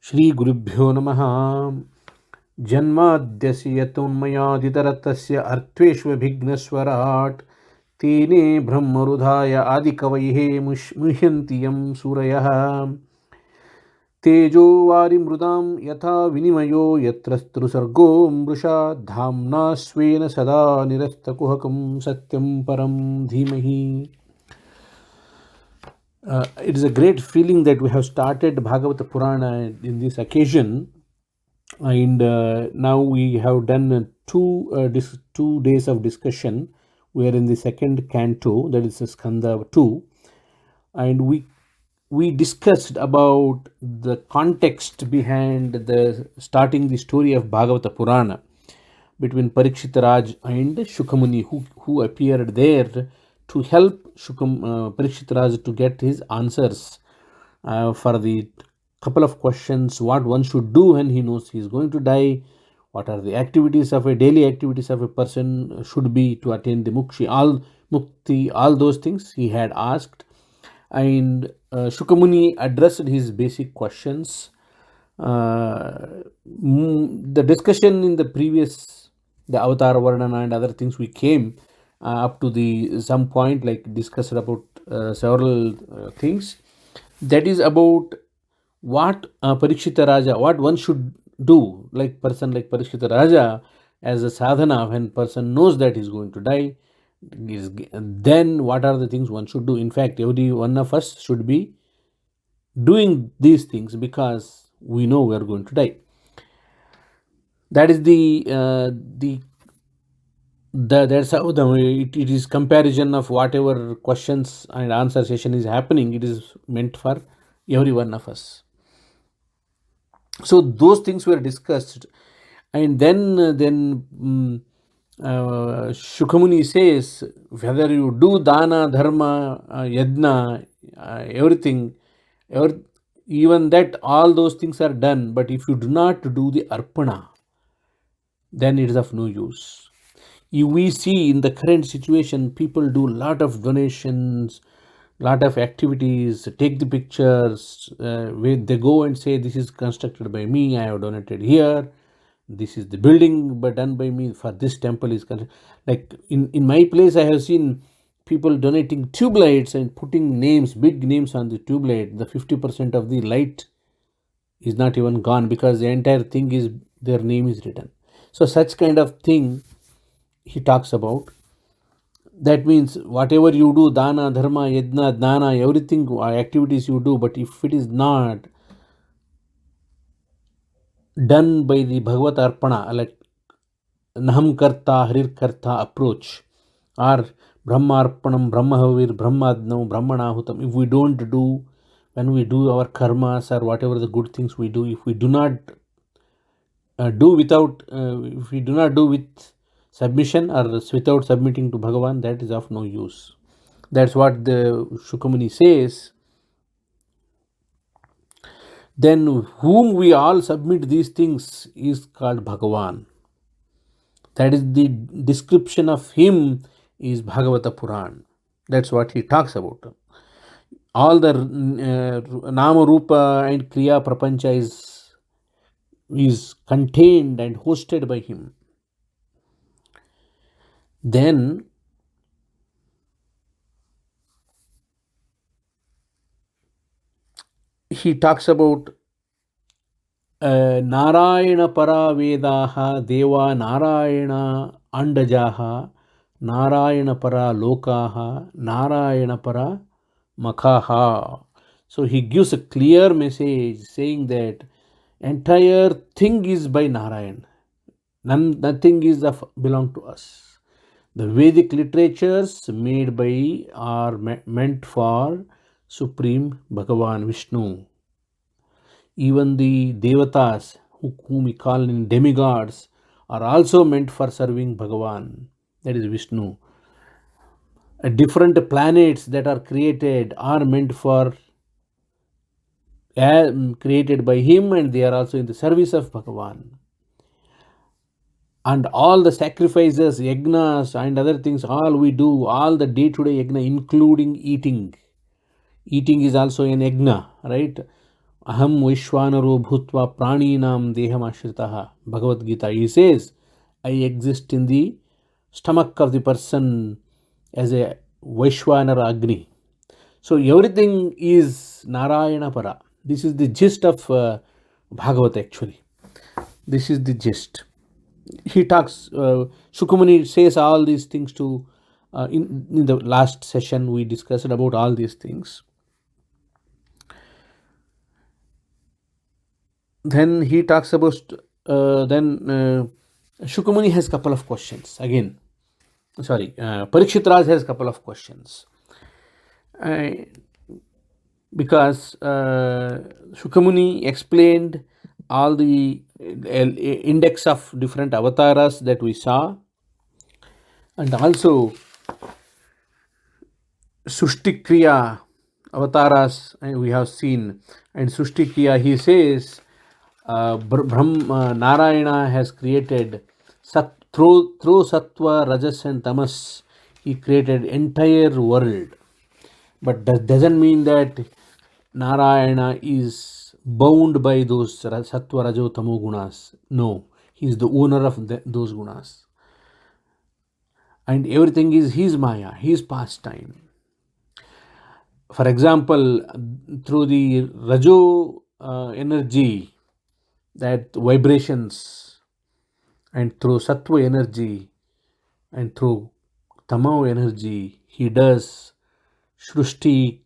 श्रीगुरुभ्यो नमः। जन्माद्यस्य यतोन्मयादितरतस्य अर्थेष्वभिघ्नस्वराट् तेने ब्रह्मरुधाय आदिकवये मुह्यन्ति यं सूरयः। तेजो वारिमृदां यथा विनिमयो यत्र स्त्रुसर्गो मृषा धाम्ना स्वेन सदा निरस्तकुहकं सत्यं परं धीमहि. It is a great feeling that we have started Bhagavata Purana in this occasion, and now we have done two days of discussion. We are in the second canto, that is Skanda 2, and we discussed about the context behind the starting the story of Bhagavata Purana between Parikshit Raj and Shukamuni, who appeared there to help Parikshit Raj to get his answers for the couple of questions: what one should do when he knows he is going to die, what are the activities of a daily activities of a person should be to attain the mukti, all those things he had asked. And Shukamuni addressed his basic questions. The discussion in the previous, the Avatar Varnana and other things, we came up to the some point, like discussed about several things. That is about what Parikshita Raja, what one should do, like person like Parikshita Raja, as a sadhana, when person knows that he is going to die, then what are the things one should do. In fact, every one of us should be doing these things because we know we are going to die. That is that's how it is comparison of whatever questions and answer session is happening. It is meant for every one of us. So those things were discussed, and then Shukamuni says, whether you do dana, dharma, yajna, everything, even that, all those things are done, but if you do not do the arpana, then it is of no use. We see in the current situation, people do a lot of donations, lot of activities, take the pictures, they go and say, this is constructed by me, I have donated here, this is the building but done by me, for this temple is like in my place I have seen people donating tube lights and putting names, big names on the tube light. The 50% of the light is not even gone because the entire thing is, their name is written. So such kind of thing he talks about. That means whatever you do, dana, dharma, yajna, dana, everything, activities you do, but if it is not done by the Bhagavad Arpana, like Naham Karta, Harir Karta approach, or Brahma Arpanam, Brahma Havir, Brahmadnam, Brahmanahutam, if we don't do, when we do our karmas or whatever the good things we do, if we do not if we do not do with submission or without submitting to Bhagavan, that is of no use. That's what the Shukamuni says. Then whom we all submit these things is called Bhagavan. That is the description of him is Bhagavata Puran. That's what he talks about. All the Nama, Rupa and Kriya Prapancha is contained and hosted by him. Then he talks about Narayana para Vedaha, Deva Narayana Andajaha, Narayana para Lokaha, Narayana para Makaha. So he gives a clear message saying that entire thing is by Narayan. Nothing is belong to us. The Vedic literatures made by are meant for Supreme Bhagavan Vishnu. Even the Devatas, whom we call in demigods, are also meant for serving Bhagavan, that is Vishnu. Different planets that are created are meant for created by him, and they are also in the service of Bhagavan. And all the sacrifices, yagnas and other things, all we do, all the day-to-day yagna, including eating. Eating is also an yagna, right? aham vaishwanaro bhutva praninam dehamashritah. Bhagavad Gita, he says, I exist in the stomach of the person as a Vaishwanara Agni. So everything is Narayana Para. This is the gist of Bhagavad actually. This is the gist. He talks, Shukamuni says all these things to, in the last session we discussed about all these things. Then he talks about, Shukamuni has couple of questions again. Sorry, Parikshit Raj has couple of questions. Because Shukamuni explained all the index of different avatars that we saw, and also Sushtikriya avatars we have seen. And Sushtikriya, he says, Narayana has created through Sattva, Rajas and Tamas, he created entire world. But that doesn't mean that Narayana is bound by those Sattva, Rajo, Tamo gunas. No, he is the owner of those gunas. And everything is his Maya, his pastime. For example, through the Rajo energy, that vibrations, and through Sattva energy, and through Tamo energy, he does Shrushti,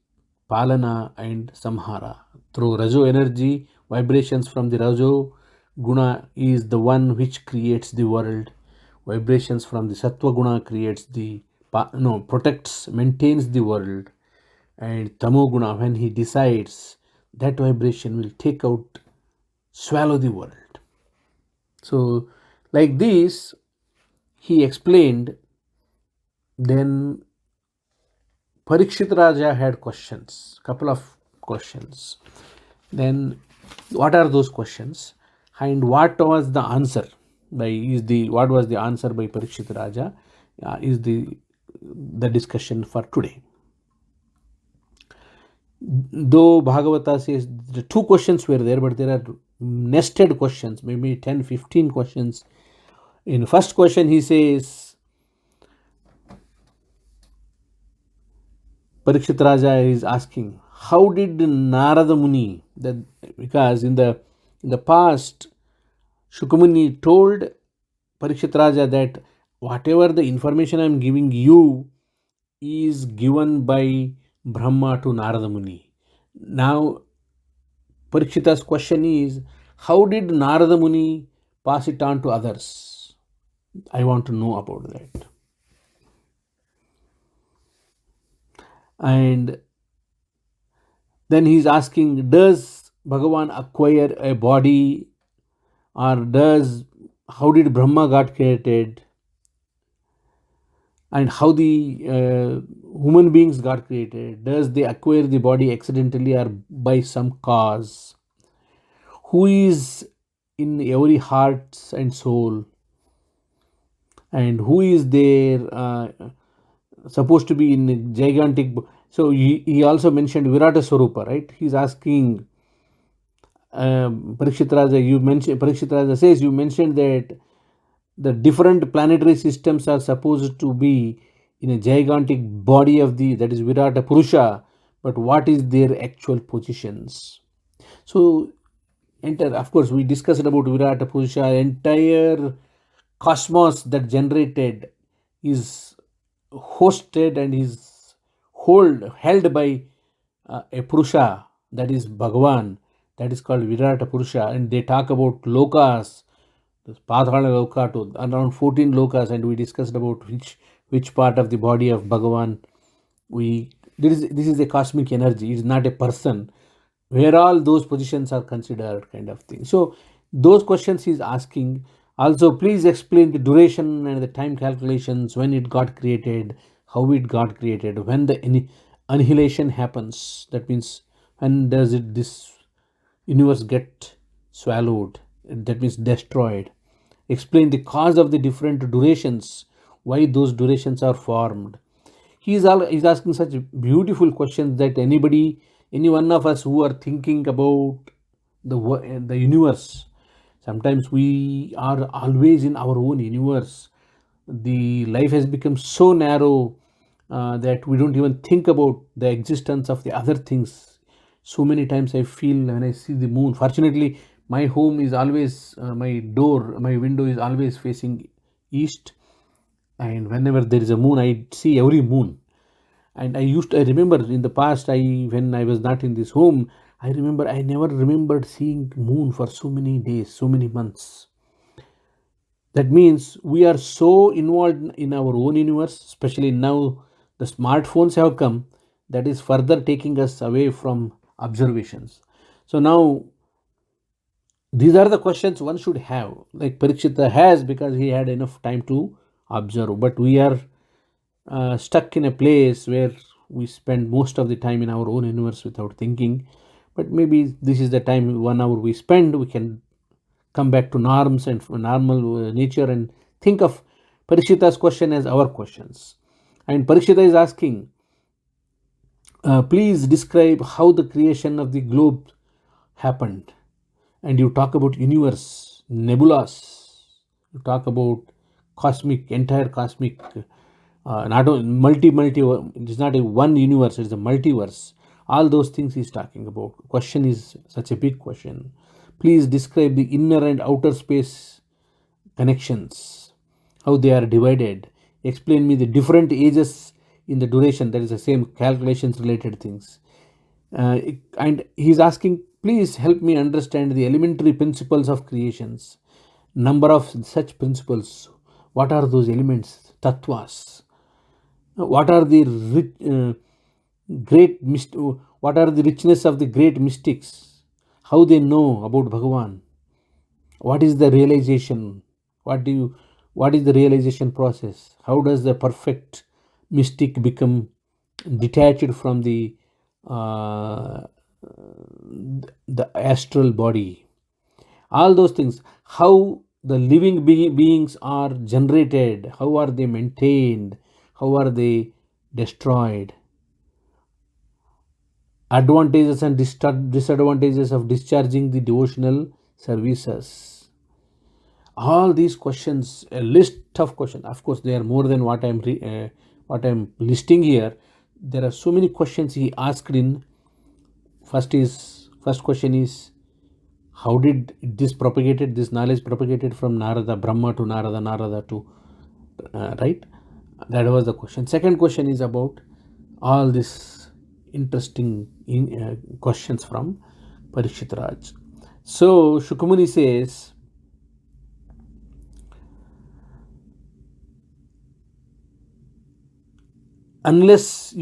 Palana and Samhara. Through Rajo energy, vibrations from the Rajo Guna is the one which creates the world. Vibrations from the Sattva Guna creates the, protects, maintains the world. And Tamo Guna, when he decides, that vibration will take out, swallow the world. So, like this, he explained. Then Parikshit Raja had questions, couple of questions. Then what are those questions, and what was the answer what was the answer by Parikshit Raja is the discussion for today. Though Bhagavata says the two questions were there, but there are nested questions, maybe 10-15 questions. In first question he says, Parikshit Raja is asking, how did Narada Muni, because in the past, Shukamuni told Parikshit Raja that whatever the information I am giving you is given by Brahma to Narada Muni. Now, Parikshita's question is, how did Narada Muni pass it on to others? I want to know about that. And then he's asking, does Bhagavan acquire a body, or how did Brahma got created, and how the human beings got created? Does they acquire the body accidentally or by some cause? Who is in every heart and soul, and who is there supposed to be in a gigantic. So he also mentioned Virata Swarupa, right? He's asking Parikshit Raja says, you mentioned that the different planetary systems are supposed to be in a gigantic body of that is Virata Purusha, but what is their actual positions? So, of course, we discussed about Virata Purusha. Entire cosmos that generated is hosted and is held by a Purusha, that is Bhagavan, that is called Virata Purusha. And they talk about lokas, Padhala Loka to around 14 lokas, and we discussed about which part of the body of Bhagavan this is a cosmic energy. It is not a person, where all those positions are considered, kind of thing. So those questions he is asking. Also, please explain the duration and the time calculations, when it got created, how it got created, when the annihilation happens. That means, when does this universe get swallowed? That means destroyed. Explain the cause of the different durations, why those durations are formed. He's asking such beautiful questions that anybody any one of us who are thinking about the universe. Sometimes we are always in our own universe. The life has become so narrow that we don't even think about the existence of the other things. So many times I feel when I see the moon. Fortunately, my home is always my window is always facing east, and whenever there is a moon, I see every moon. And I remember in the past, when I was not in this home, I remember I never remembered seeing moon for so many days, so many months. That means we are so involved in our own universe, especially now the smartphones have come, that is further taking us away from observations. So now these are the questions one should have, like Parikshita has, because he had enough time to observe. But we are stuck in a place where we spend most of the time in our own universe without thinking. But maybe this is the time, 1 hour we spend, we can come back to norms and normal nature and think of Parikshita's question as our questions. And Parikshita is asking, please describe how the creation of the globe happened. And you talk about universe, nebulas, you talk about entire cosmic, not only multi, it is not a one universe, it's a multiverse. All those things he's talking about. Question is such a big question. Please describe the inner and outer space connections, how they are divided. Explain me the different ages in the duration, that is the same calculations related things. And he's asking, please help me understand the elementary principles of creations. Number of such principles. What are those elements? Tattvas. What are the what are the richness of the great mystics? How they know about Bhagavan? What is the realization? What is the realization process? How does the perfect mystic become detached from uh, the astral body? All those things. How the living beings are generated, how are they maintained, how are they destroyed, advantages and disadvantages of discharging the devotional services. All these questions, a list of questions. Of course, they are more than what I'm listing here. There are so many questions he asked in. First question is, how did this knowledge propagated from Narada, Brahma to Narada, Narada to right? That was the question. Second question is about all this interesting questions from Parikshit Raj. So Shukamuni says, unless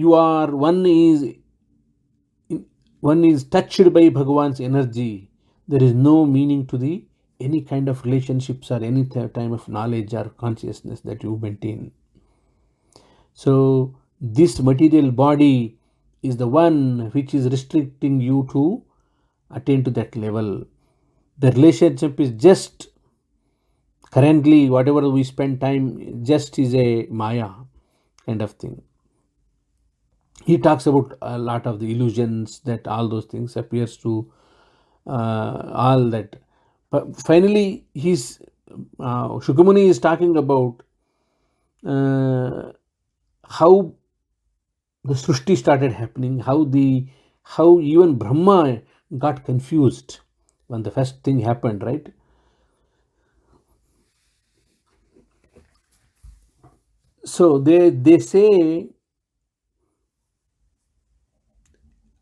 one is touched by Bhagavan's energy, there is no meaning to the any kind of relationships or any time of knowledge or consciousness that you maintain. So this material body is the one which is restricting you to attain to that level. The relationship is just currently whatever we spend time just is a Maya kind of thing. He talks about a lot of the illusions that all those things appears to all that. But finally, Shukamuni is talking about how the Srushti started happening, how even Brahma got confused when the first thing happened, right? So they say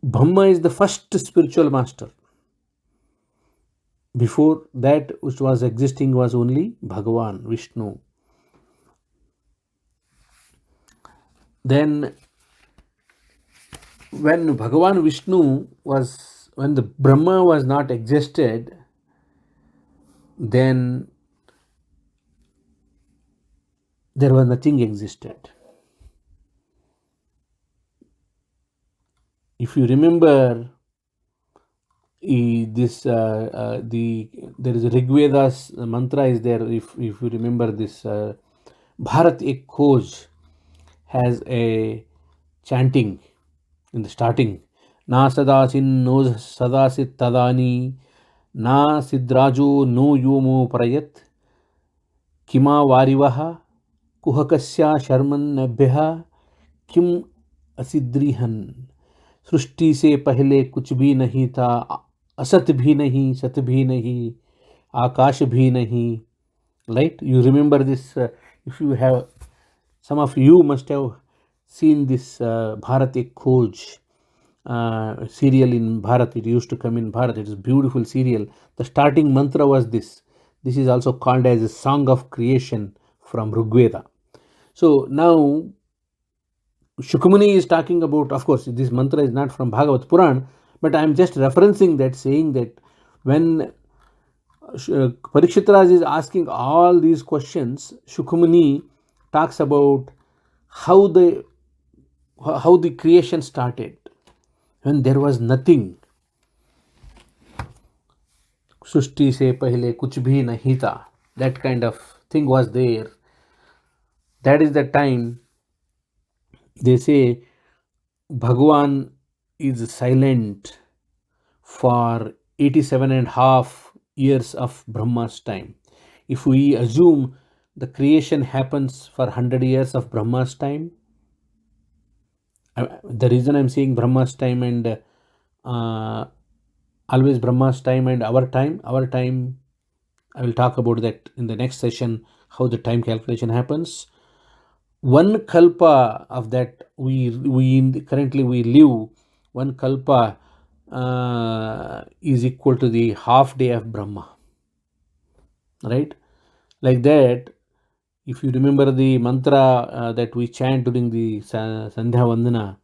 Brahma is the first spiritual master. Before that, which was existing, was only Bhagavan, Vishnu. Then when when the Brahma was not existed, then there was nothing existed. If you remember, there is a Rigveda's mantra is there. If you remember this, Bharat Ek Khoj has a chanting in the starting. Na sadasin no sadasit tadani, na sidrajo no yomo prayat, kima varivaha कुहकस्या Sharman नभ्यः किम असिद्रिहन. सृष्टि से पहले कुछ भी नहीं था, असत भी नहीं, सत भी नहीं, आकाश भी नहीं. Right? You remember this? If you have, some of you must have seen this Bharat Ek Khoj serial in Bharat. It used to come in Bharat. It is a beautiful serial. The starting mantra was this. This is also called as a song of creation from Rigveda. So now Shukmuni is talking about, of course, this mantra is not from Bhagavad Puran, but I am just referencing that, saying that when Parikshit Raj is asking all these questions, Shukmuni talks about how the creation started, when there was nothing. Srishti se pehle kuch bhi nahi tha. That kind of thing was there. That is the time they say Bhagwan is silent for 87.5 years of Brahma's time. If we assume the creation happens for 100 years of Brahma's time, the reason I'm saying Brahma's time and always Brahma's time and our time, I will talk about that in the next session, how the time calculation happens. One kalpa of that currently we live, one kalpa is equal to the half day of Brahma, right? Like that, if you remember the mantra that we chant during the Sandhya Vandana,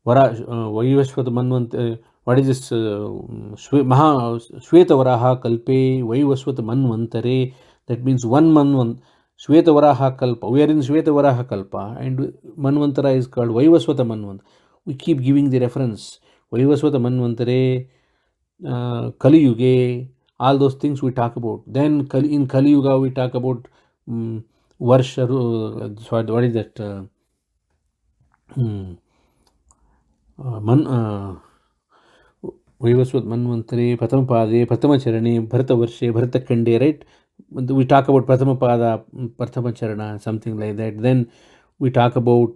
Vaivaswata Manvant, what is this? Shweta Varaha Kalpe, Vaivaswata Manvantare, that means one Manvant. Shweta Varaha Kalpa, we are in Shweta Varaha Kalpa, and Manvantara is called Vaivaswata Manvant. We keep giving the reference. Vaivaswata Manvantare, Kali Yuge, all those things we talk about. Then in Kali Yuga we talk about Varsha, what is that? Vaivaswat Manvantare, Prathamapade, Prathamacharane, Bharatavarse, Bharatakande, right? We talk about Prathamapada, Prathamacharana, something like that. Then we talk about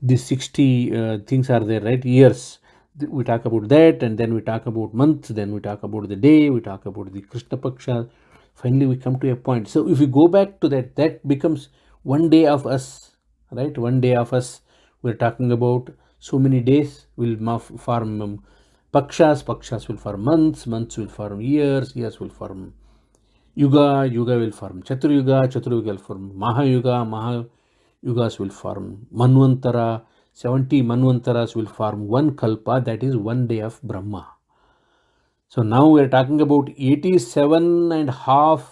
these 60 things are there, right? Years. We talk about that, and then we talk about month, then we talk about the day, we talk about the Krishna Paksha. Finally, we come to a point. So if we go back to that, that becomes one day of us, right? One day of us. We're talking about so many days will form pakshas will form months will form years will form yuga will form chaturyuga will form mahayugas will form manvantara, 70 manvantaras will form one kalpa, that is one day of Brahma. So now we are talking about 87.5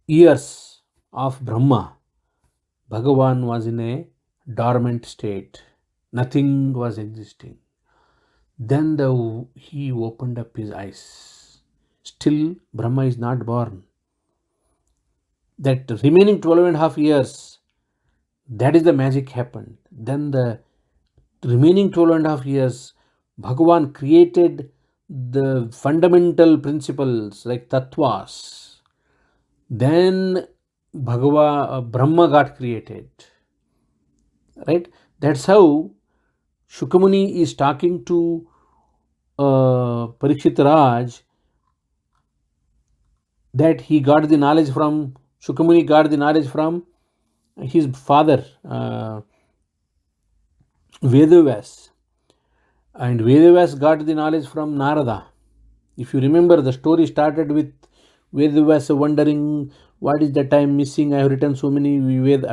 years of Brahma. Bhagavan was in a dormant state. Nothing was existing. Then he opened up his eyes. Still, Brahma is not born. That remaining 12.5 years, that is the magic happened. Then the remaining 12.5 years, Bhagavan created the fundamental principles like tattvas. Then Brahma got created. Right? That's how Shukmuni is talking to Parikshit Raj, that he got the knowledge from, Shukmuni got the knowledge from his father, Vedavas. And Vedavas got the knowledge from Narada. If you remember, the story started with Vedavas wondering, what is that I am missing? I have written so many Vedas,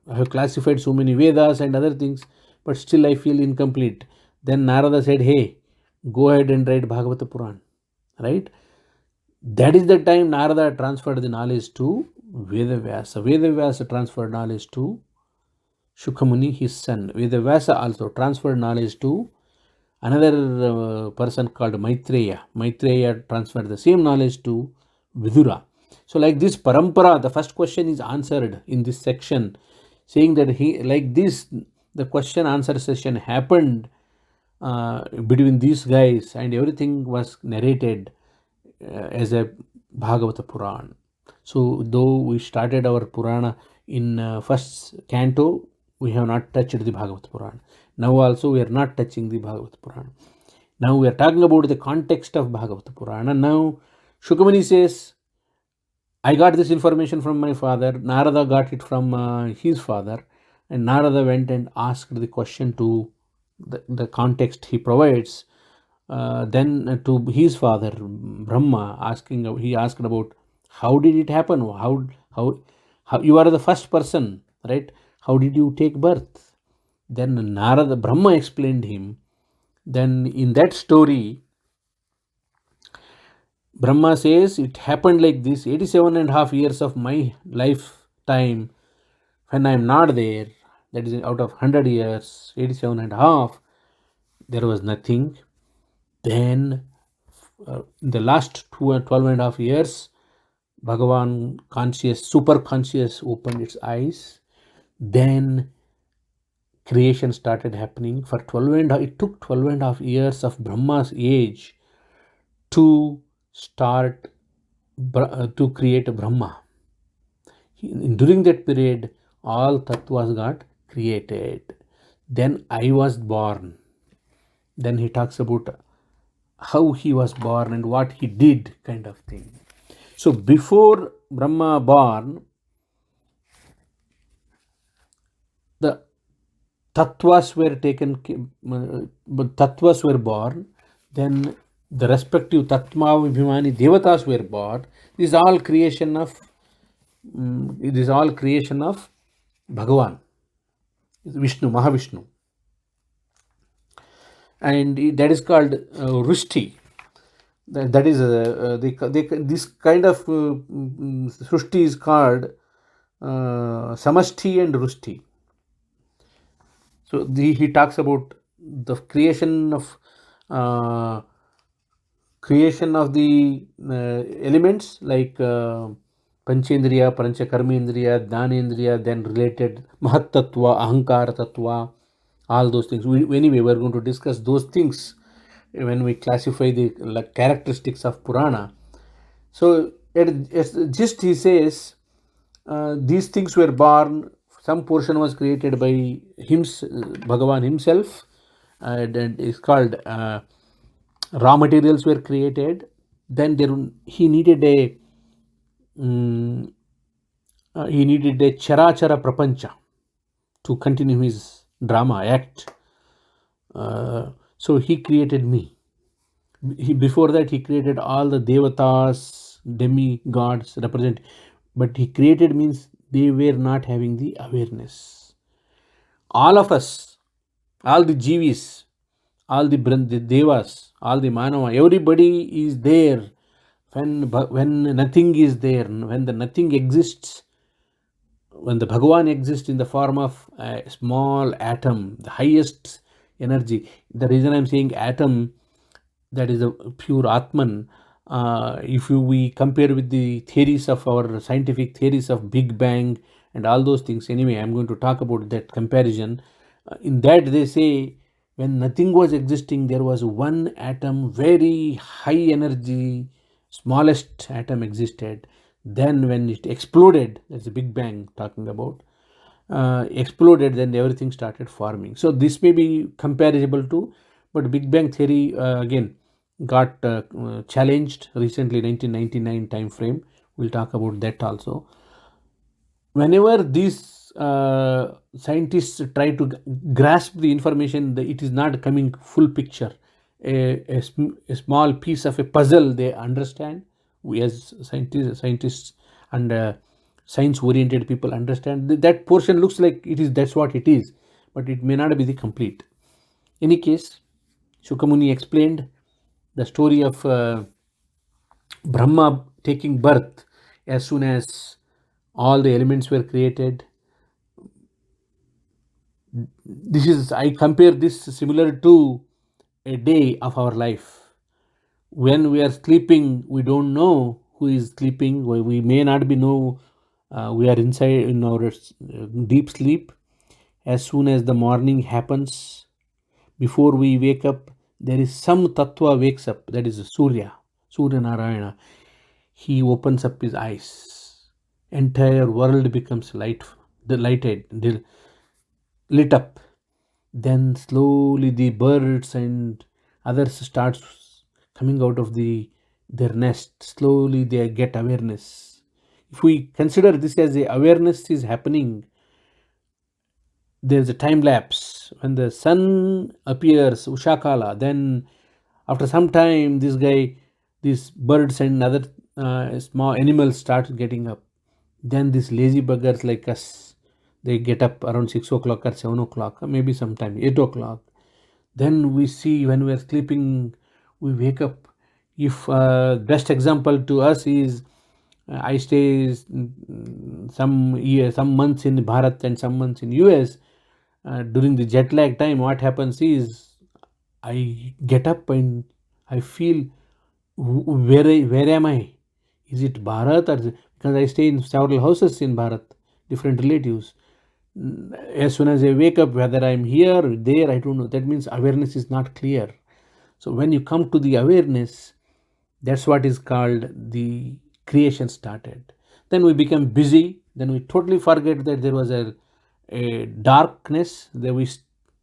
I have classified so many Vedas and other things, but still I feel incomplete. Then Narada said, hey, go ahead and write Bhagavata Puran. Right? That is the time Narada transferred the knowledge to Vedavyasa. Vedavyasa transferred knowledge to Shukmuni, his son. Vedavyasa also transferred knowledge to another person called Maitreya. Maitreya transferred the same knowledge to Vidura. So like this parampara, the first question is answered in this section, saying that he like this, the question answer session happened between these guys, and everything was narrated as a Bhagavata Puran. So though we started our Purana in first canto, we have not touched the Bhagavata Puran. Now also we are not touching the Bhagavata Puran. Now we are talking about the context of Bhagavata Purana. Now Shukmuni says, I got this information from my father. Narada got it from his father. And Narada went and asked the question to the context he provides. Then to his father, Brahma, he asked about how did it happen? How you are the first person, right? How did you take birth? Then Narada, Brahma explained him. Then in that story, Brahma says it happened like this: 87.5 years of my lifetime, when I am not there, that is out of 100 years, 87.5, there was nothing. Then in the last 12.5 years, Bhagavan conscious, super conscious opened its eyes. Then creation started happening. For 12 and it took 12.5 years of Brahma's age to start to create a Brahma. During that period, all tattvas got created. Then I was born. Then he talks about how he was born and what he did, kind of thing. So before Brahma born, the tattvas were taken, tattvas were born. Then the respective Tatma Vibhimani Devatas were born. This is all creation of Bhagavan, Vishnu, Mahavishnu. And that is called Rushti. That is this kind of Srushti is called Samashti and Rushti. So he talks about the creation of the elements like Panchendriya, Panchakarmendriya, Dhanendriya, then related Mahat Tattva, Ahankara Tattva, all those things. Anyway, we are going to discuss those things when we classify the characteristics of Purana. So just he says these things were born. Some portion was created by Bhagavan himself, and it's called raw materials were created. Then he needed a Charachara Prapancha to continue his drama act. So he created me. Before that, he created all the devatas, demigods represent, but he created means they were not having the awareness. All of us, all the jivis, all the devas, all the manava, everybody is there when nothing is there, when the nothing exists, when the Bhagavan exists in the form of a small atom, the highest energy. The reason I'm saying atom, that is a pure Atman. If we compare with the theories of our scientific theories of Big Bang and all those things, anyway, I'm going to talk about that comparison. In that they say when nothing was existing, there was one atom, very high energy, smallest atom existed. Then when it exploded, that's the Big Bang talking about, exploded, then everything started forming. So this may be comparable to, but Big Bang theory again got challenged recently, 1999 time frame. We'll talk about that also. Whenever these scientists try to grasp the information, it is not coming full picture. A small piece of a puzzle they understand. We as scientists and science oriented people understand that portion looks like it is, that's what it is, but it may not be the complete. In any case, Shukamuni explained the story of Brahma taking birth as soon as all the elements were created. I compare this similar to a day of our life. When we are sleeping, we don't know who is sleeping. We may not be know we are inside in our deep sleep. As soon as the morning happens, before we wake up, there is some tattva wakes up. That is Surya Narayana. He opens up his eyes. Entire world becomes lighted, lit up. Then slowly the birds and others starts coming out of their nest. Slowly they get awareness. If we consider this as a awareness is happening, there's a time lapse. When the sun appears, Ushakala, then after some time, these birds and other small animals start getting up. Then these lazy buggers like us, they get up around 6 o'clock or 7 o'clock, or maybe sometime 8 o'clock. Then we see when we are sleeping, we wake up. If best example to us is I stay some months in Bharat and some months in US. During the jet lag time, what happens is I get up and I feel where am I? Is it Bharat or because I stay in several houses in Bharat, different relatives. As soon as I wake up, whether I'm here or there, I don't know. That means awareness is not clear. So when you come to the awareness, that's what is called the creation started. Then we become busy. Then we totally forget that there was a darkness. Then we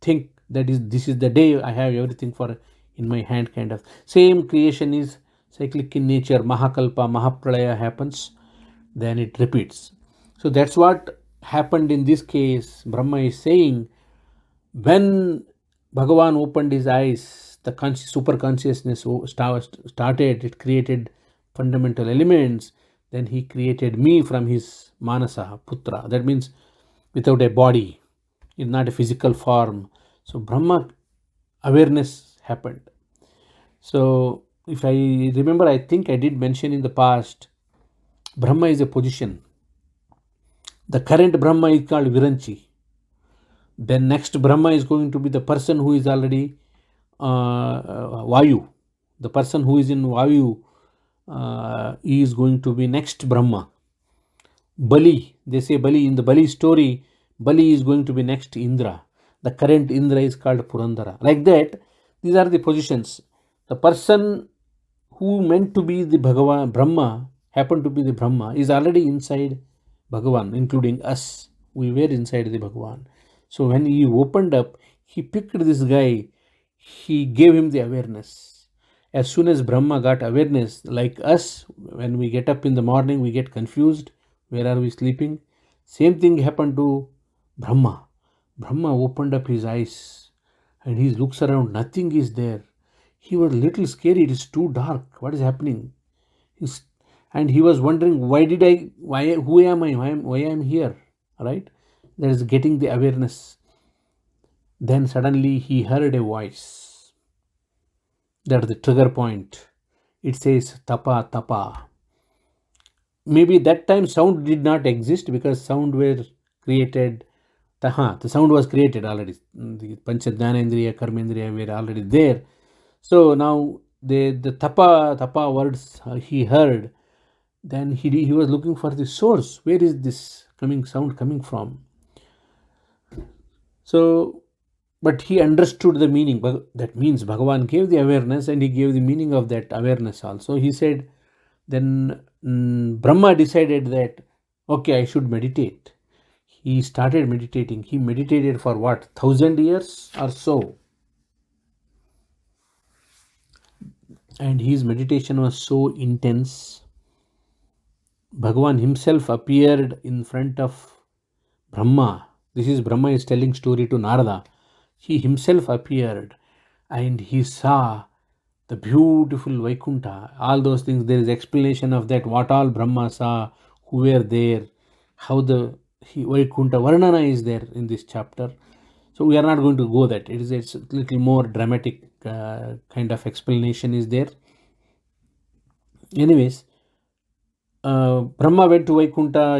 think that this is the day I have everything for in my hand, kind of. Same creation is cyclic in nature. Mahakalpa, Mahapralaya happens, then it repeats. So that's what happened in this case. Brahma is saying when Bhagavan opened his eyes, the super consciousness started, it created fundamental elements. Then he created me from his Manasa, Putra. That means without a body, is not a physical form. So Brahma awareness happened. So if I remember, I think I did mention in the past, Brahma is a position. The current Brahma is called Viranchi. Then next Brahma is going to be the person who is already Vayu. The person who is in Vayu is going to be next Brahma. Bali, they say Bali, in the Bali story, Bali is going to be next Indra. The current Indra is called Purandara. Like that, these are the positions. The person who meant to be the Bhagavan, Brahma, happened to be the Brahma, is already inside Bhagavan, including us. We were inside the Bhagavan. So when he opened up, he picked this guy, he gave him the awareness. As soon as Brahma got awareness, like us, when we get up in the morning, we get confused. Where are we sleeping? Same thing happened to Brahma. Brahma opened up his eyes and he looks around, nothing is there. He was a little scared, it is too dark. What is happening? And he was wondering, who am I? Why am I here? Right? That is getting the awareness. Then suddenly he heard a voice. That's the trigger point. It says, Tapa, Tapa. Maybe that time sound did not exist because sound were created. The sound was created already. The Pancha Jnanendriya, Karmendriya were already there. So now the tapa words he heard, then he was looking for the source. Where is this sound coming from? So, but he understood the meaning. But that means Bhagavan gave the awareness and he gave the meaning of that awareness also. He said, then Brahma decided that, okay, I should meditate. He started meditating. He meditated for what? 1,000 years or so. And his meditation was so intense. Bhagavan himself appeared in front of Brahma. This is Brahma is telling story to Narada. He himself appeared and he saw the beautiful Vaikuntha, all those things. There is explanation of that, what all Brahma saw, who were there, how the Vaikuntha Varnana is there in this chapter. So we are not going to go that. It's a little more dramatic kind of explanation is there. Anyways, Brahma went to Vaikuntha.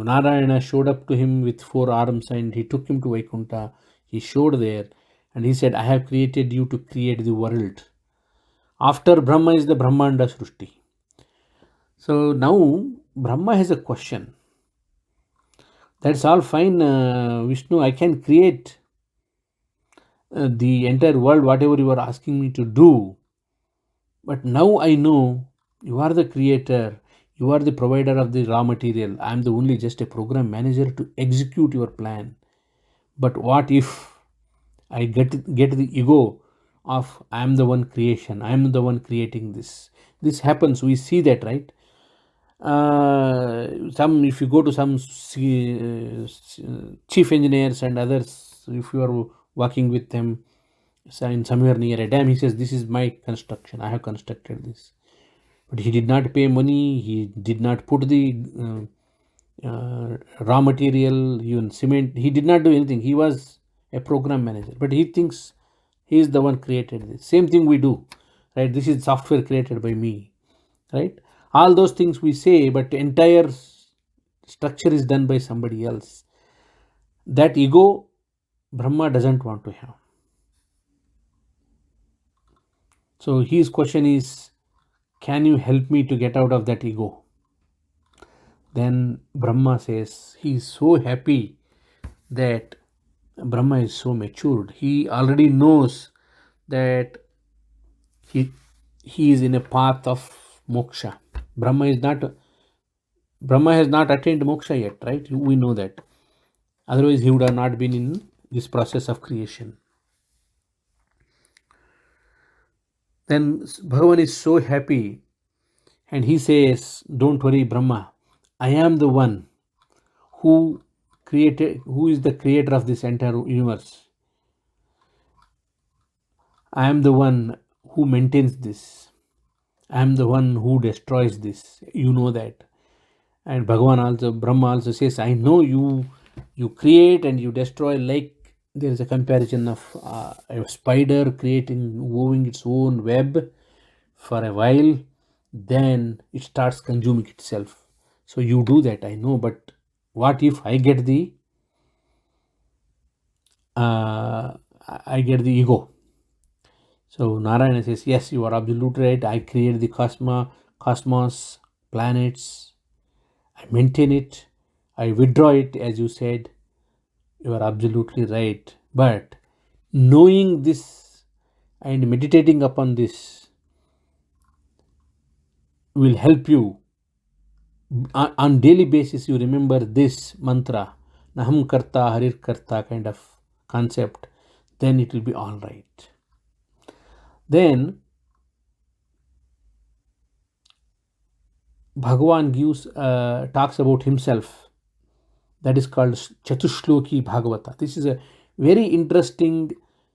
Narayana showed up to him with 4 arms and he took him to Vaikuntha. He showed there and he said, I have created you to create the world. After Brahma is the Brahmanda Srushti. So now Brahma has a question. That's all fine, Vishnu. I can create the entire world, whatever you are asking me to do. But now I know you are the creator, you are the provider of the raw material. I am the only just a program manager to execute your plan. But what if I get the ego of I am the one creation, I am the one creating this. This happens, we see that, right? Some, if you go to some chief engineers and others, if you are working with them, in somewhere near a dam, he says, this is my construction, I have constructed this. But he did not pay money, he did not put the raw material, even cement, he did not do anything. He was a program manager, but he thinks he is the one created this. Same thing we do, right? This is software created by me, right? All those things we say, but the entire structure is done by somebody else. That ego Brahma doesn't want to have. So his question is, can you help me to get out of that ego? Then Brahma says he is so happy that Brahma is so matured. He already knows that he is in a path of moksha. Brahma has not attained moksha yet, right? We know that. Otherwise, he would have not been in this process of creation. Then Bhagavan is so happy and he says, don't worry, Brahma, I am the one who is the creator of this entire universe. I am the one who maintains this. I am the one who destroys this. You know that. And Brahma also says, I know you create and you destroy, like there is a comparison of a spider weaving its own web for a while, then it starts consuming itself. So you do that, I know, but what if I get the ego? So Narayana says, yes, you are absolutely right. I create the cosmos, planets, I maintain it, I withdraw it, as you said. You are absolutely right. But knowing this and meditating upon this will help you. On daily basis, you remember this mantra, Naham Karta, Harir Karta kind of concept, then it will be all right. Then Bhagavan talks about himself. That is called Chatushloki Bhagavata. This is a very interesting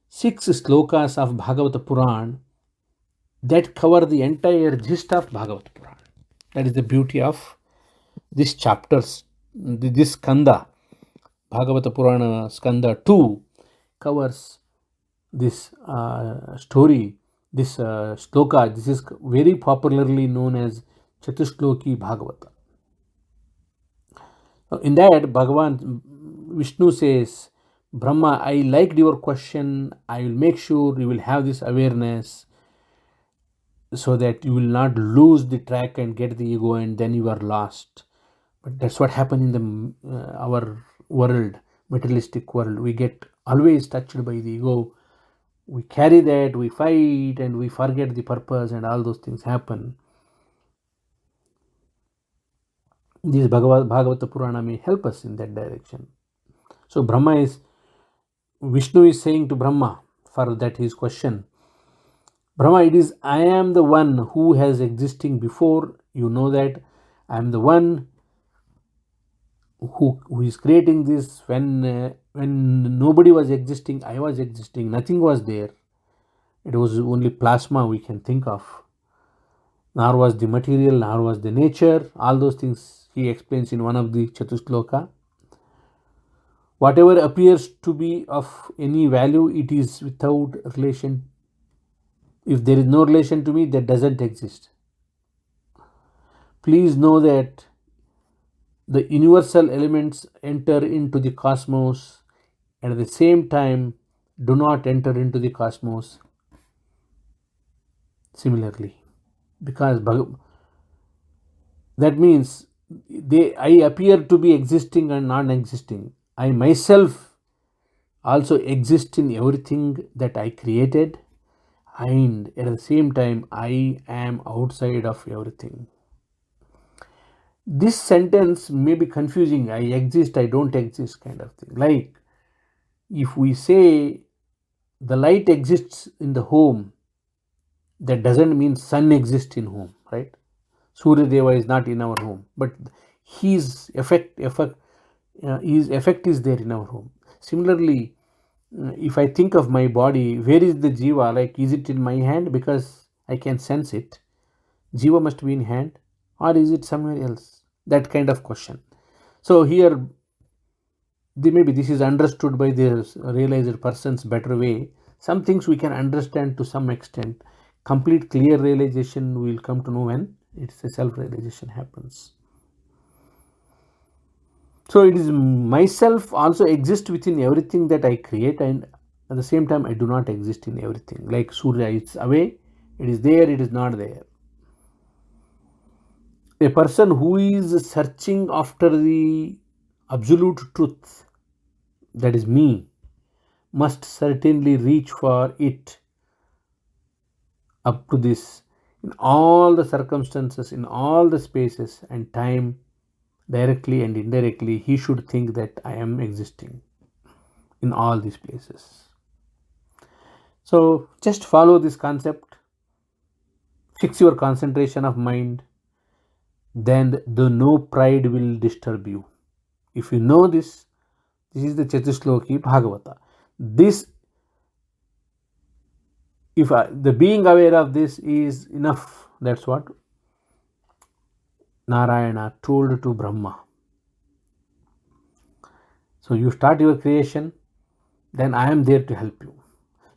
6 slokas of Bhagavata Puran that cover the entire gist of Bhagavata Puran. That is the beauty of this chapters. This skanda, Bhagavata Purana Skanda 2, covers this story, this sloka. This is very popularly known as Chatushloki Bhagavata. In that, Bhagavan Vishnu says, Brahma, I liked your question. I will make sure you will have this awareness so that you will not lose the track and get the ego and then you are lost. But that's what happened in our world, materialistic world. We get always touched by the ego. We carry that, we fight, and we forget the purpose, and all those things happen. This Bhagavata Purana may help us in that direction. So Vishnu is saying to Brahma, for that his question, Brahma, it is I am the one who has existing before. You know that I am the one who is creating this. When nobody was existing, I was existing. Nothing was there. It was only plasma we can think of. Nor was the material, nor was the nature. All those things he explains in one of the Chatushloka. Whatever appears to be of any value, it is without relation. If there is no relation to me, that doesn't exist. Please know that the universal elements enter into the cosmos and at the same time do not enter into the cosmos similarly. Because That means I appear to be existing and non-existing. I myself also exist in everything that I created, and at the same time I am outside of everything. This sentence may be confusing. I exist, I don't exist, kind of thing. Like if we say the light exists in the home, that doesn't mean sun exists in home, right? Surya Deva is not in our home, but his his effect is there in our home. Similarly, if I think of my body, where is the jiva? Like, is it in my hand because I can sense it? Jiva must be in hand, or is it somewhere else? That kind of question. So here, maybe this is understood by the realized persons better way. Some things we can understand to some extent. Complete clear realization we will come to know when it's a self-realization happens. So it is myself also exist within everything that I create, and at the same time I do not exist in everything. Like Surya, it's away, it is there, it is not there. A person who is searching after the absolute truth, that is me, must certainly reach for it up to this in all the circumstances, in all the spaces and time, directly and indirectly. He should think that I am existing in all these places. So just follow this concept, fix your concentration of mind, then the no pride will disturb you. If you know this is the Chatushloki Bhagavata. This, if the being aware of this is enough, that's what Narayana told to Brahma. So you start your creation, then I am there to help you.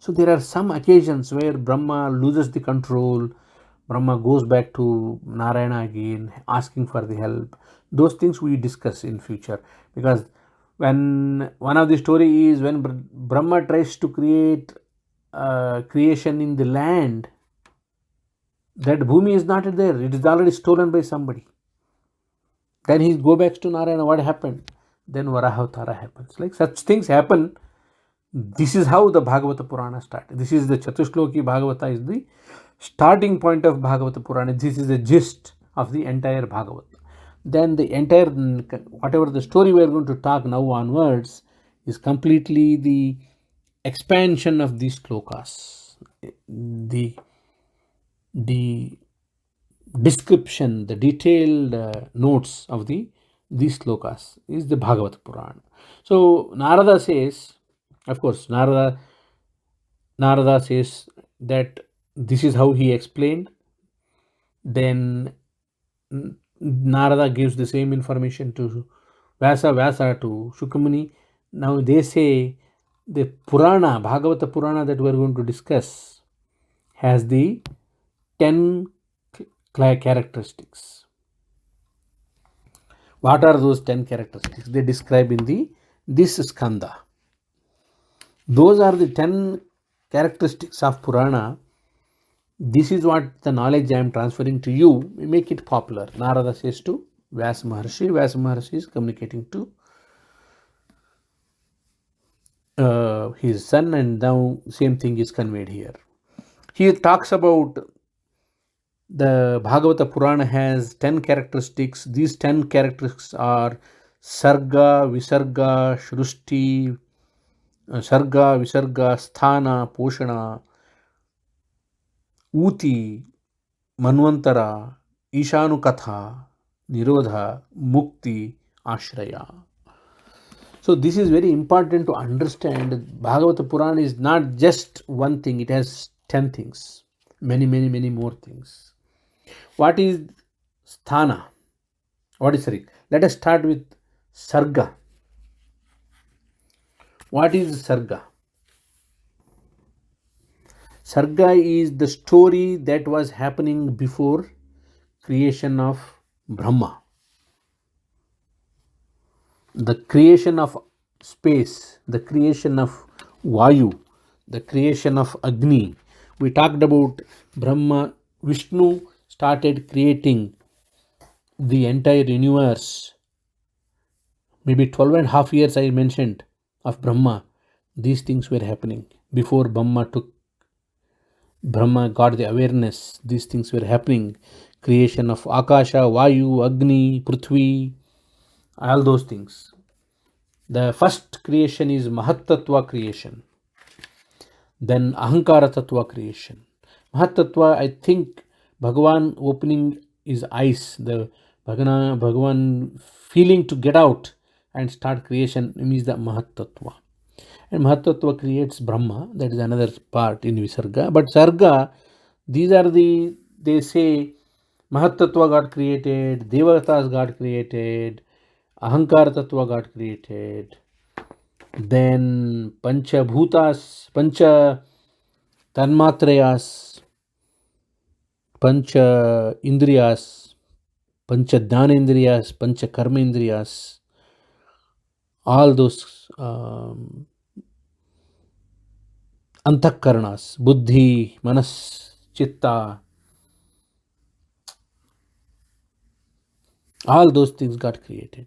So there are some occasions where Brahma loses the control, Brahma goes back to Narayana again, asking for the help. Those things we discuss in future, because when one of the story is when Brahma tries to create creation in the land, that Bhumi is not there, it is already stolen by somebody. Then he go back to Narayana, what happened? Then Varahavtara happens. Like such things happen. This is how the Bhagavata Purana started. This is the Chatushloki Bhagavata is the starting point of Bhagavata Purana. This is the gist of the entire Bhagavata. Then the entire, whatever the story we are going to talk now onwards, is completely the expansion of these slokas. The description, the detailed notes of these slokas is the Bhagavata Purana. So Narada says, of course, Narada says that this is how he explained. Then Narada gives the same information to Vyasa, Vyasa to Shukramuni. Now they say the Purana, Bhagavata Purana that we are going to discuss has the 10 characteristics. What are those 10 characteristics? They describe in this skanda. Those are the 10 characteristics of Purana. This is what the knowledge I am transferring to you. We make it popular. Narada says to Vyasa Maharshi. Vyasa Maharshi is communicating to his son, and now same thing is conveyed here. He talks about the Bhagavata Purana has 10 characteristics. These 10 characteristics are Sarga, Visarga, Shrusti, Sarga, Visarga, Sthana, Poshana, Uti, Manvantara, Ishanukatha, Nirodha, Mukti, Ashraya. So this is very important to understand. Bhagavata Purana is not just one thing, it has 10 things, many more things. What is Sthana? What is Sarga? Let us start with Sarga. What is Sarga? Sarga is the story that was happening before creation of Brahma. The creation of space, the creation of Vayu, the creation of Agni. We talked about Brahma, Vishnu started creating the entire universe, maybe 12 and a half years I mentioned of Brahma, these things were happening. Before Brahma got the awareness, these things were happening. Creation of Akasha, Vayu, Agni, Prithvi, all those things. The first creation is Mahatattva creation, then Ahankara Tattva creation. Mahatattva, I think Bhagavan opening his eyes, the Bhagavan feeling to get out and start creation means the Mahatattva. And Mahatattva creates Brahma, that is another part in Visarga. But Sarga, these are they say Mahatattva got created, Devatas got created, Ahankara Tattva got created, then Pancha Bhutas, Pancha Tanmatrayas, Pancha Indriyas, Pancha Dhanendriyas, Pancha Karmendriyas, all those Antakkaranas, Buddhi, Manas, Chitta, all those things got created.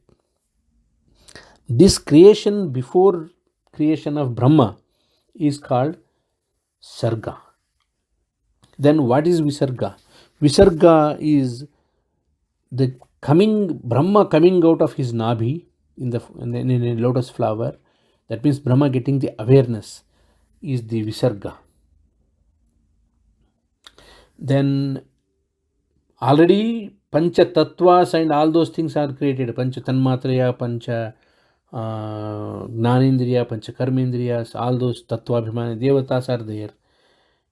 This creation before creation of Brahma is called Sarga. Then what is Visarga? Visarga is the Brahma coming out of his Nabhi in a lotus flower. That means Brahma getting the awareness is the Visarga. Then already Pancha Tattvas and all those things are created. Pancha Tanmatraya, Pancha Gnanendriya, Pancha Karmendriyas, all those Tattvabhimani Devatas are there.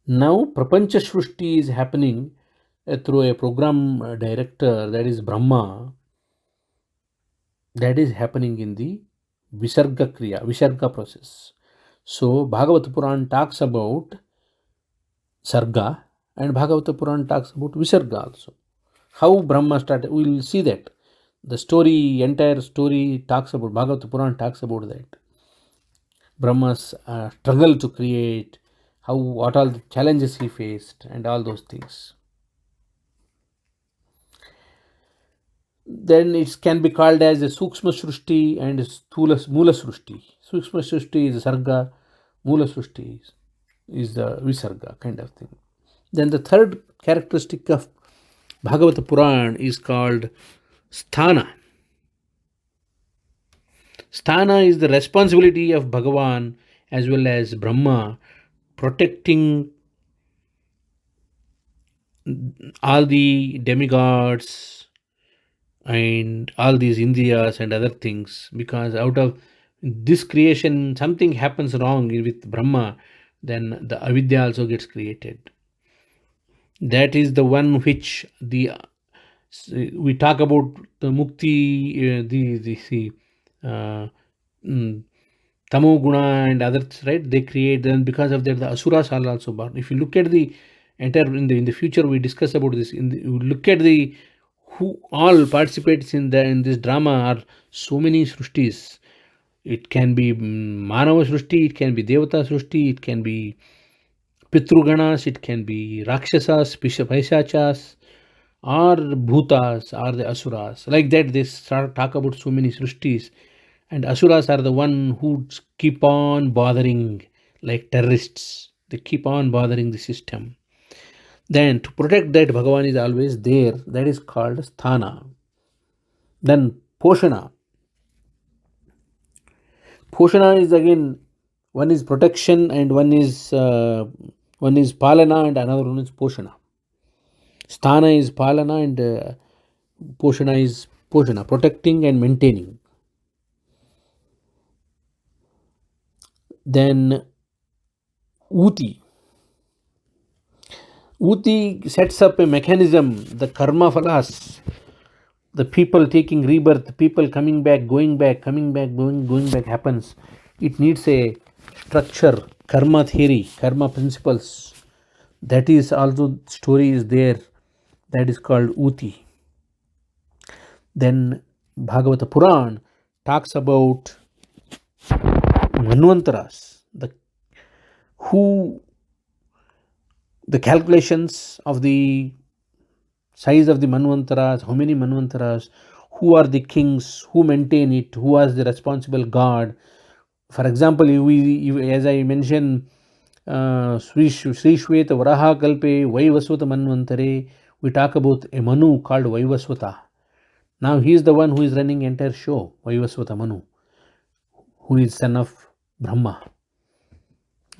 Now Prapancha Shrushti is happening through a program director, that is Brahma. That is happening in the Visarga Kriya, Visarga process. So Bhagavata Puran talks about Sarga and Bhagavata Puran talks about Visarga also. How Brahma started, we will see that. The story, entire story talks about, Bhagavata Puran talks about that. Brahma's struggle to create, what all the challenges he faced and all those things. Then it can be called as a Sukshma Srushti and Mula Srushti. Sukshma Srushti is Sarga, Mula Srushti is the Visarga kind of thing. Then the third characteristic of Bhagavata Puran is called Sthana. Sthana is the responsibility of Bhagavan as well as Brahma, protecting all the demigods and all these Indriyas and other things, because out of this creation something happens wrong with Brahma, then the avidya also gets created. That is the one which we talk about the mukti, tamo guna and others, right? They create, then because of that the asuras are also born. If you look at the entire in the future, we discuss about this. You look at the who all participates in this drama are so many srushtis. It can be Manava Srushti, it can be Devata Srushti, it can be Pitruganas, it can be Rakshasas, Paishachas, or Bhutas, or the Asuras. Like that, they talk about so many Srushtis. And Asuras are the one who keep on bothering, like terrorists. They keep on bothering the system. Then to protect that, Bhagavan is always there. That is called Sthana. Then Poshana. Poshana is again, one is protection and one is Palana and another one is Poshana. Sthana is Palana and Poshana is Poshana, protecting and maintaining. Then Uti. Uti sets up a mechanism, the karma phalas, the people taking rebirth, the people coming back, going back, coming back, going back happens. It needs a structure, karma theory, karma principles. That is also, story is there. That is called Uti. Then Bhagavata Puran talks about Manvantaras, the calculations of the size of the Manvantaras, how many Manvantaras, who are the kings, who maintain it, who was the responsible god. For example, as I mentioned, Sri Shweta Varaha Kalpe, Vaivaswata Manvantare, we talk about a Manu called Vaivaswata. Now he is the one who is running entire show, Vaivaswata Manu, who is son of Brahma.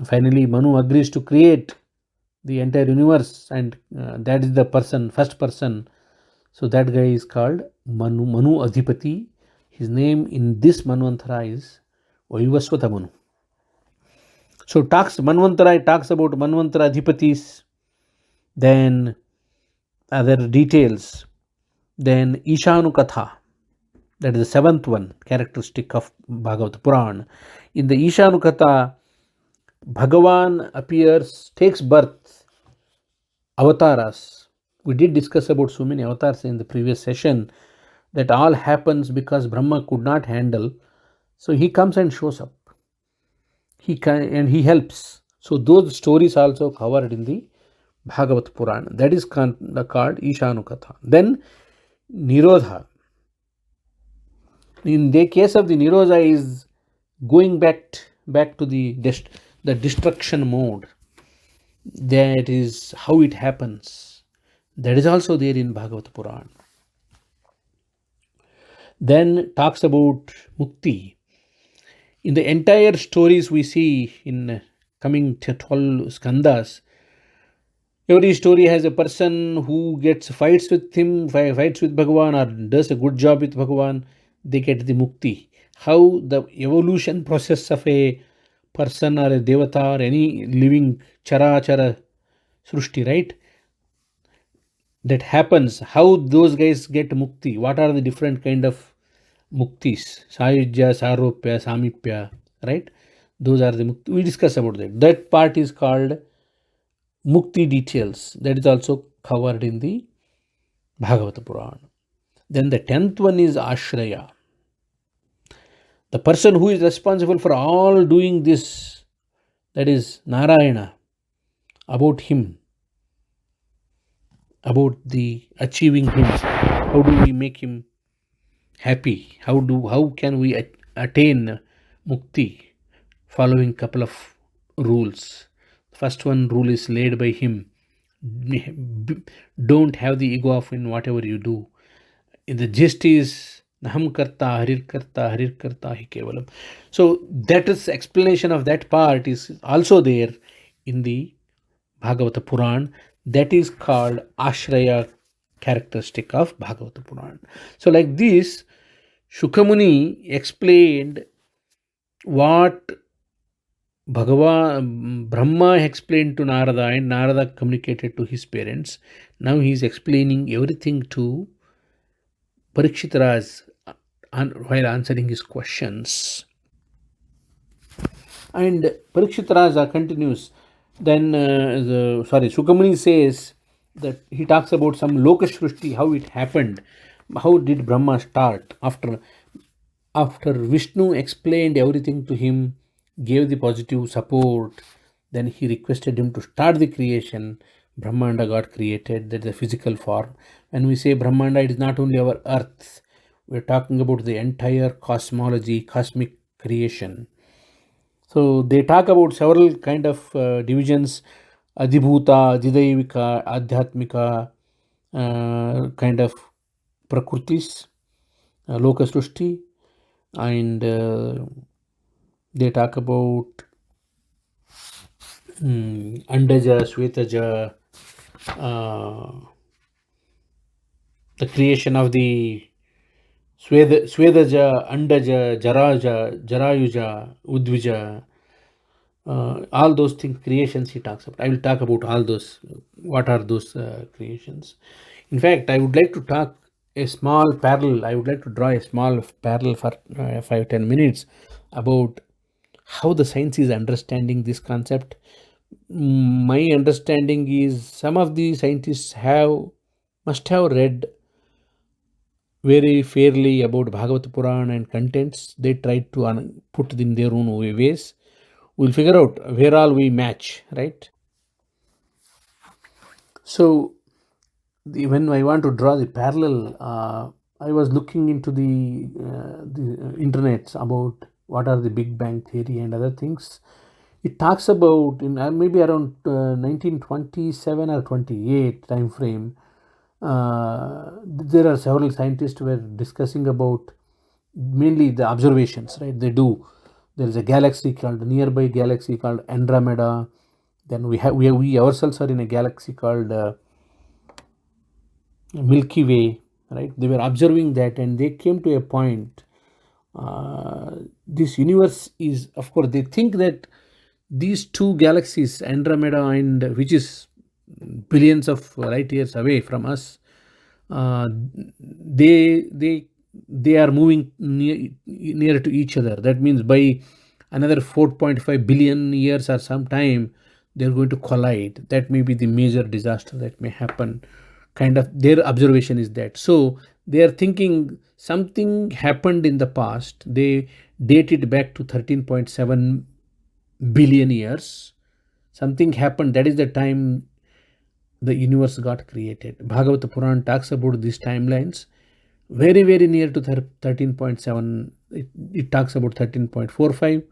Finally, Manu agrees to create the entire universe, and that is the first person. So that guy is called Manu Adhipati. His name in this Manvantara is Vaivaswata Manu. So Manvantara talks about Manvantara Adhipatis, then other details, then Ishanu Katha, that is the seventh one characteristic of Bhagavad Puran. In the Ishanu Katha, Bhagavan appears, takes birth, avatars. We did discuss about so many avatars in the previous session. That all happens because Brahma could not handle. So he comes and shows up. And he helps. So those stories also covered in the Bhagavat Purana. That is called Ishanu Katha. Then Nirodha. In the case of the Nirodha is going back to the destruction mode. That is how it happens. That is also there in Bhagavat Purana. Then talks about Mukti. In the entire stories we see in coming 12 skandhas, every story has a person who fights with Bhagavan or does a good job with Bhagavan, they get the Mukti. How the evolution process of a person or a devata or any living chara srushti, right? That happens. How those guys get Mukti? What are the different kind of Muktis? Sayujya, Saropya, Samipya, right? Those are the Mukti. We discuss about that. That part is called Mukti details. That is also covered in the Bhagavata Purana. Then the 10th one is Ashraya. The person who is responsible for all doing this, that is Narayana, about him, about the achieving him. How do we make him happy? How can we attain Mukti? Following couple of rules. First one rule is laid by him. Don't have the ego of in whatever you do. The gist is Naham karta, harir karta hi kevalam. So that is explanation of that part is also there in the Bhagavata Puran. That is called Ashraya characteristic of Bhagavata Puran. So like this, Shukamuni explained what Brahma explained to Narada and Narada communicated to his parents. Now he is explaining everything to Parikshit Raj while answering his questions. And Parikshit Raj continues. Then, Shukamuni says that he talks about some Lokashrushti, how it happened. How did Brahma start? After Vishnu explained everything to him, gave the positive support, then he requested him to start the creation. Brahmanda got created. That is a physical form. When we say Brahmanda, it is not only our earth. We are talking about the entire cosmology, cosmic creation. So they talk about several kind of divisions: Adhibhuta, Adhidaivika, Adhyatmika, kind of Prakrutis, Lokasrushti, and they talk about Andaja, Swetaja, the creation of the Swedaja, Andaja, Jarayuja, Udvija, all those things, creations he talks about. I will talk about all those. What are those creations? In fact, I would like to talk a small parallel. I would like to draw a small parallel for 5-10 minutes about how the science is understanding this concept. My understanding is some of the scientists must have read very fairly about Bhagavata Purana and contents. They tried to put in their own ways. We'll figure out where all we match, right? So when I want to draw the parallel, I was looking into the internet about what are the Big Bang theory and other things. It talks about in maybe around 1927 or 28 time frame. There are several scientists who were discussing about mainly the observations, right? They do. There is a galaxy called nearby galaxy called Andromeda. Then we ourselves are in a galaxy called Milky Way, right? They were observing that, and they came to a point. This universe is, of course, they think that these two galaxies, Andromeda and which is billions of light years away from us, uh, they are moving near to each other. That means by another 4.5 billion years or some time, they're going to collide. That may be the major disaster that may happen. Kind of their observation is that. So they are thinking something happened in the past. They date it back to 13.7 billion years. Something happened. That is the time the universe got created. Bhagavata Puran talks about these timelines very, very near to 13.7. It talks about 13.45.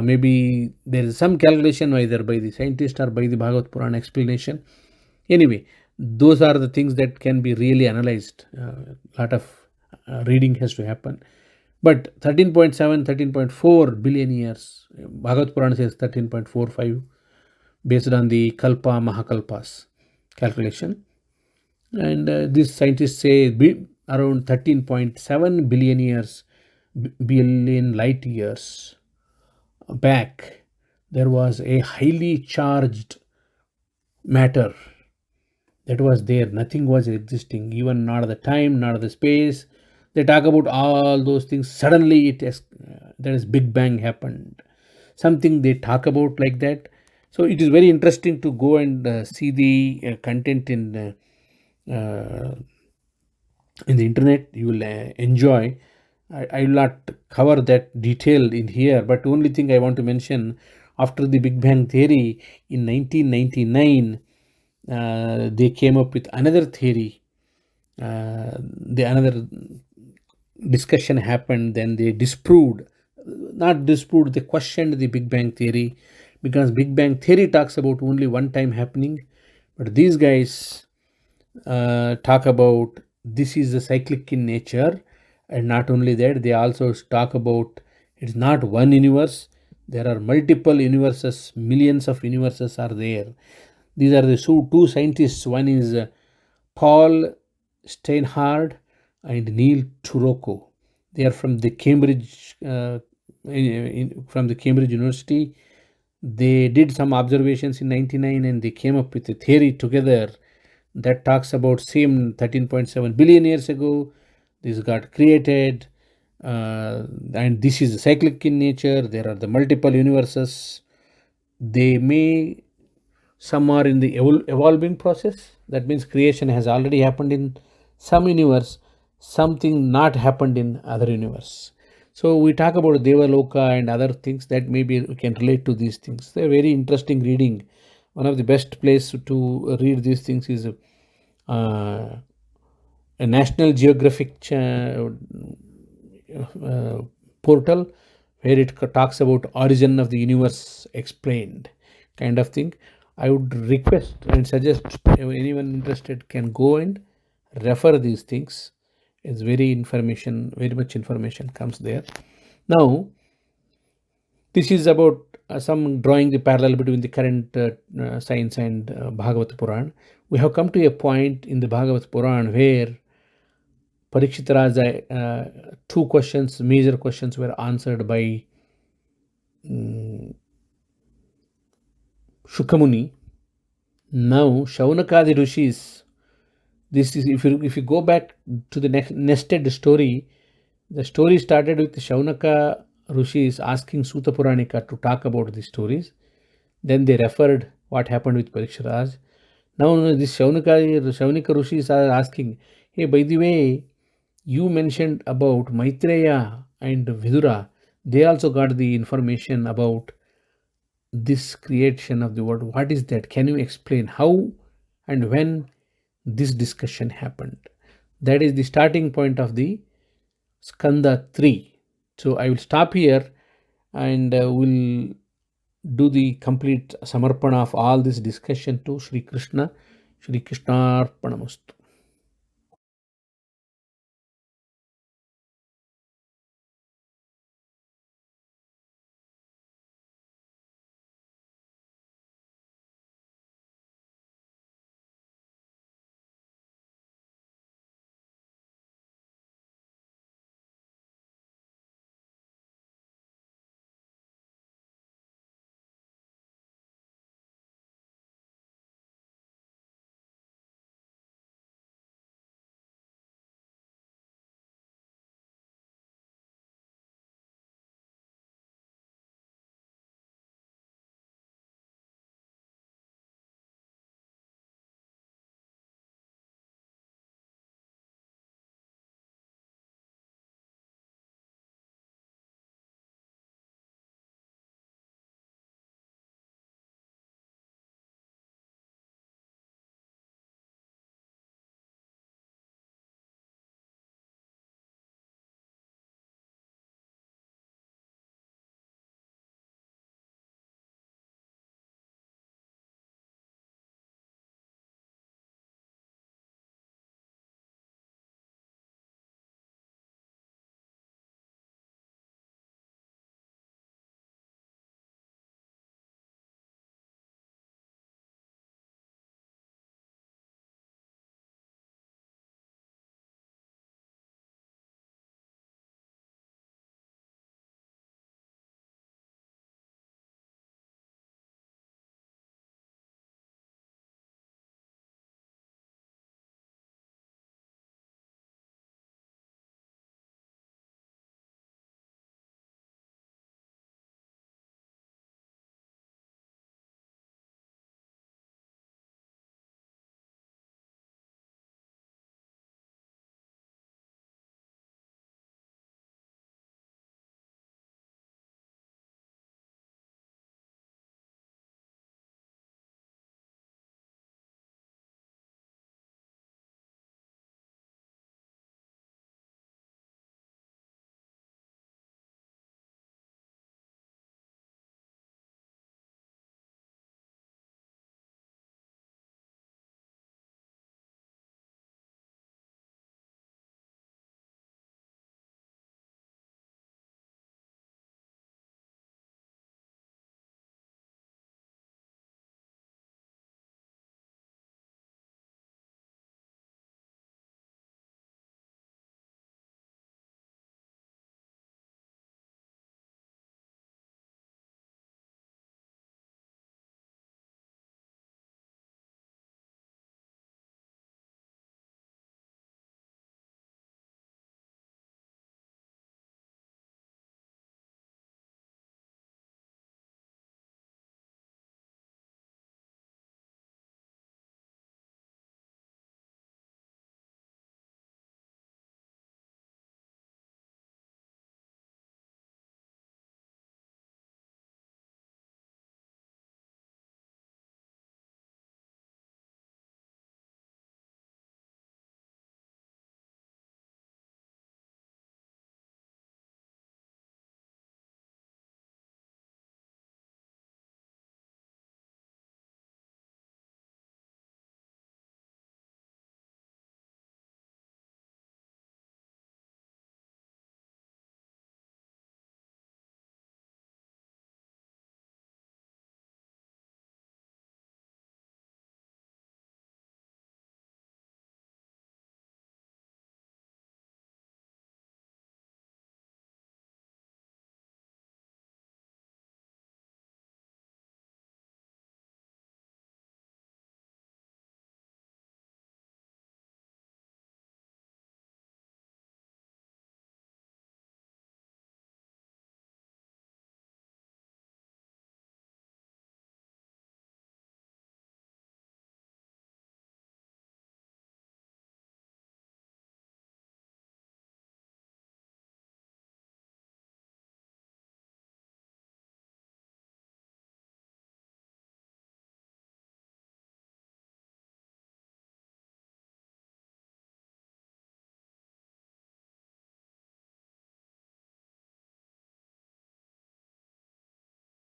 Maybe there is some calculation either by the scientist or by the Bhagavad Puran explanation. Anyway, those are the things that can be really analyzed. A lot of reading has to happen. But 13.7, 13.4 billion years, Bhagavad Puran says 13.45 based on the Kalpa Mahakalpas calculation. And these scientists say around 13.7 billion years, billion light years back, there was a highly charged matter that was there. Nothing was existing, even not the time, not the space. They talk about all those things. Suddenly, there is Big Bang happened. Something they talk about like that. So it is very interesting to go and see the content in the internet. You will enjoy. I will not cover that detail in here, but only thing I want to mention, after the Big Bang theory in 1999, they came up with another theory. The another discussion happened. Then they disproved, not disproved, they questioned the Big Bang theory, because Big Bang theory talks about only one time happening, but these guys talk about this is a cyclic in nature. And not only that, they also talk about it's not one universe, there are multiple universes, millions of universes are there. These are the two scientists. One is Paul Steinhardt and Neil Turoko. They are from the Cambridge from the Cambridge University. They did some observations in 99 and they came up with a theory together that talks about same 13.7 billion years ago this got created, and this is cyclic in nature. There are the multiple universes. They may, some are in the evolving process. That means creation has already happened in some universe, something not happened in other universe. So we talk about Devaloka and other things that maybe we can relate to these things. They're very interesting reading. One of the best place to read these things is a National Geographic portal, where it talks about origin of the universe explained, kind of thing. I would request and suggest anyone interested can go and refer these things. It's very much information comes there. Now, this is about some drawing the parallel between the current science and Bhagavad Puran. We have come to a point in the Bhagavad Puran where Parikshit Raja, two questions, major questions were answered by Shukamuni. Now, Shaunakadi Rishis, this is if you go back to the nested story, the story started with Shaunaka Rishis asking Suta Puranika to talk about the stories. Then they referred what happened with Parikshit Raj. Now this Shaunika Rishis are asking, hey, by the way, you mentioned about Maitreya and Vidura. They also got the information about this creation of the world. What is that? Can you explain how and when this discussion happened. That is the starting point of the Skanda 3. So I will stop here and will do the complete samarpana of all this discussion to Sri Krishna. Sri Krishna Arpanamastu.